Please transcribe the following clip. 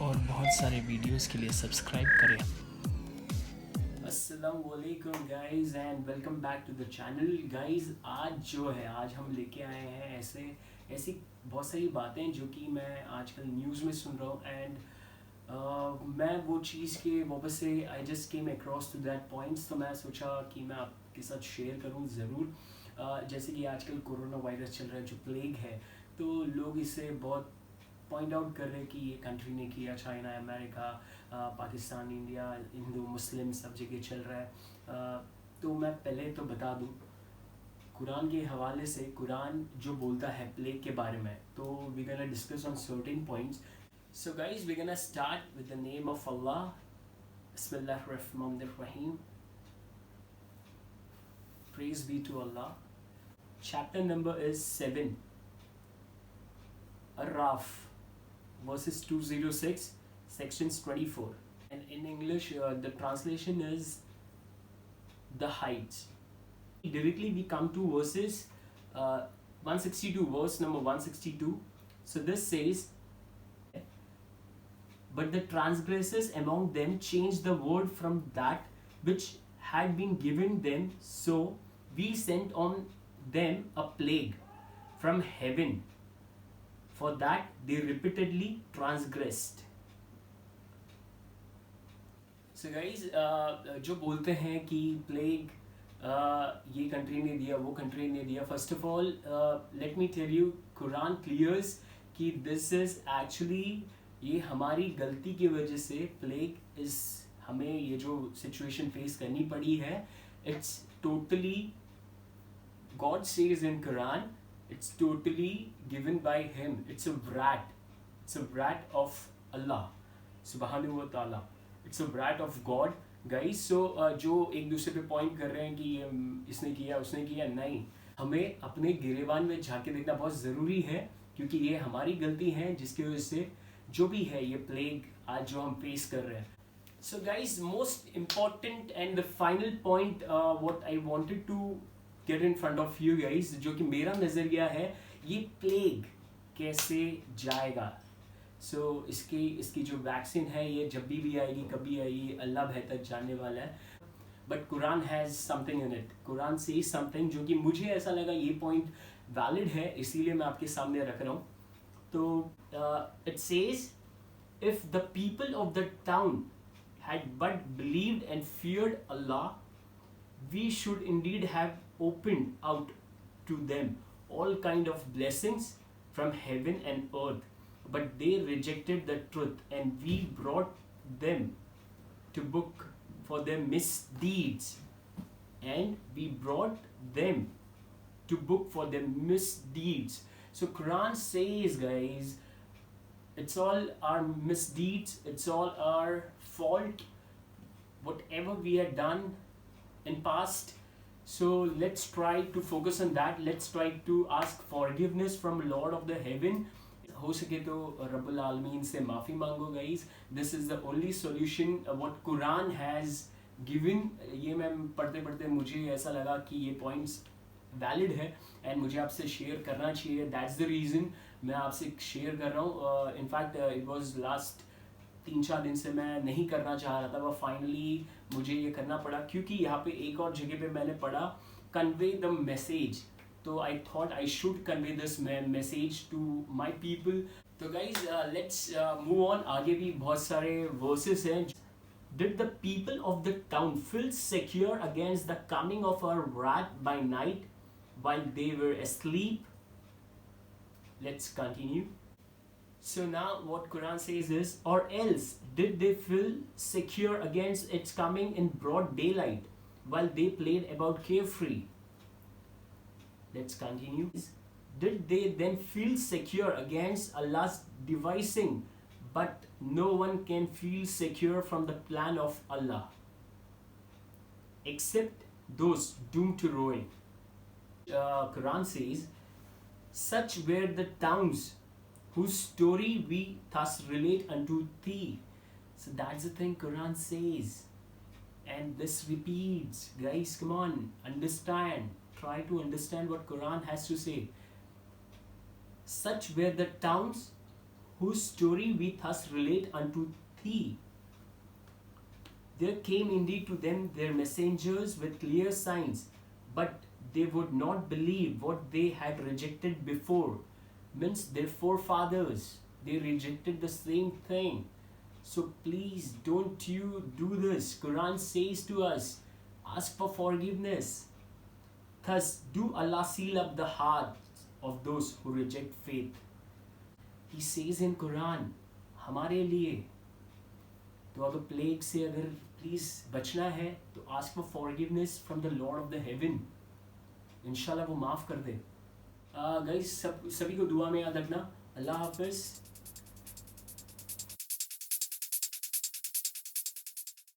और बहुत सारे वीडियोस के लिए सब्सक्राइब करें। अस्सलाम वालेकुम guys and welcome back to the channel guys. आज हम लेके आए हैं ऐसी बहुत सारी बातें जो कि मैं आजकल न्यूज़ में सुन रहा हूँ एंड मैं वो चीज़ के वापस से I just came across to that points, तो मैं सोचा कि मैं आपके साथ शेयर करूँ ज़रूर। जैसे कि आजकल कोरोना वायरस चल रहा है जो प्लेग है, तो लोग इसे बहुत पॉइंट आउट कर रहे हैं कि ये कंट्री ने किया, चाइना, अमेरिका, पाकिस्तान, इंडिया, हिंदू मुस्लिम सब जगह चल रहा है। तो मैं पहले तो बता दूं, कुरान के हवाले से कुरान जो बोलता है प्लेग के बारे में, तो we gonna discuss on certain points. So guys, we gonna start with the name of Allah. बिस्मिल्लाहिर रहमानिर रहीम। Praise be to Allah. Chapter number is 7, Araf, verses 206, sections 24. And in English, the translation is the heights. Directly, we come to verses 162, verse number 162. So this says, but the transgressors among them changed the word from that which had been given them, so we sent on them a plague from heaven, for that they repeatedly transgressed. So guys, जो बोलते हैं कि plague ये country ने दिया, वो country ने दिया, first of all let me tell you, Quran clears कि दिस इज एक्चुअली, ये हमारी गलती की वजह से प्लेग इस हमें ये जो सिचुएशन फेस करनी पड़ी है, it's totally, God says in Quran, it's totally given by him. It's a wrath of Allah subhanahu wa ta'ala. It's a wrath of God guys. So जो एक दूसरे पे पॉइंट कर रहे हैं कि इसने किया उसने किया, नहीं, हमें अपने गिरेबान में झांके देखना बहुत ज़रूरी है, क्योंकि ये हमारी गलती है जिसकी वजह से जो भी है ये प्लेग आज जो हम फेस कर रहे हैं. So guys, most important and the final point what I wanted to get in front of you guys, जो कि मेरा नज़रिया है, ये प्लेग कैसे जाएगा. इसकी जो वैक्सीन है, ये जब भी आएगी, कभी आएगी, अल्लाह बेहतर जानने वाला है. But Quran has something in it. Quran से समथिंग जो कि मुझे ऐसा लगा ये पॉइंट वैलिड है, इसीलिए मैं आपके सामने रख रहा हूँ. तो it says, if the people of the town had but believed and feared Allah, we should indeed have opened out to them all kind of blessings from heaven and earth, but they rejected the truth, and we brought them to book for their misdeeds, and we brought them to book for their misdeeds. So Quran says, guys, it's all our misdeeds, it's all our fault, whatever we had done in past. So let's try to focus on that. Let's try to ask forgiveness from Lord of the heaven. हो सके तो रब्बुल आलमीन से माफ़ी मांगो guys. This is the only solution what Quran has given. ये मैं पढ़ते पढ़ते मुझे ऐसा लगा कि ये पॉइंट्स वैलिड है एंड मुझे आपसे शेयर करना चाहिए. दैट्स द रीज़न मैं आपसे शेयर कर रहा हूँ. इनफैक्ट इट वॉज लास्ट 3-4 दिन से मैं नहीं करना चाह रहा था, पर फाइनली मुझे ये करना पड़ा, क्योंकि यहाँ पे एक और जगह पे मैंने पढ़ा कन्वे द मैसेज. तो I thought I should convey this message to my people. तो गाइज लेट्स मूव ऑन. आगे भी बहुत सारे वर्सेस हैं. Did the people of the town feel secure against the coming of our wrath by night while they were asleep? Let's continue. So now what Quran says is, or else did they feel secure against its coming in broad daylight while they played about carefree? Let's continue. Did they then feel secure against Allah's devising? But no one can feel secure from the plan of Allah except those doomed to ruin. Quran says, such were the towns whose story we thus relate unto thee. So that's the thing Quran says. And this repeats. Guys, come on, understand. Try to understand what Quran has to say. Such were the towns whose story we thus relate unto thee. There came indeed to them their messengers with clear signs, but they would not believe what they had rejected before. Means their forefathers, they rejected the same thing. So please don't you do this. Quran says to us, ask for forgiveness. Thus do Allah seal up the hearts of those who reject faith. He says in Quran, हमारे लिए, तो अगर plague से अगर please बचना है तो ask for forgiveness from the Lord of the haven, इंशाल्लाह वो माफ़ कर दे। गाइस सभी को दुआ में याद रखना। अल्लाह हाफिज़।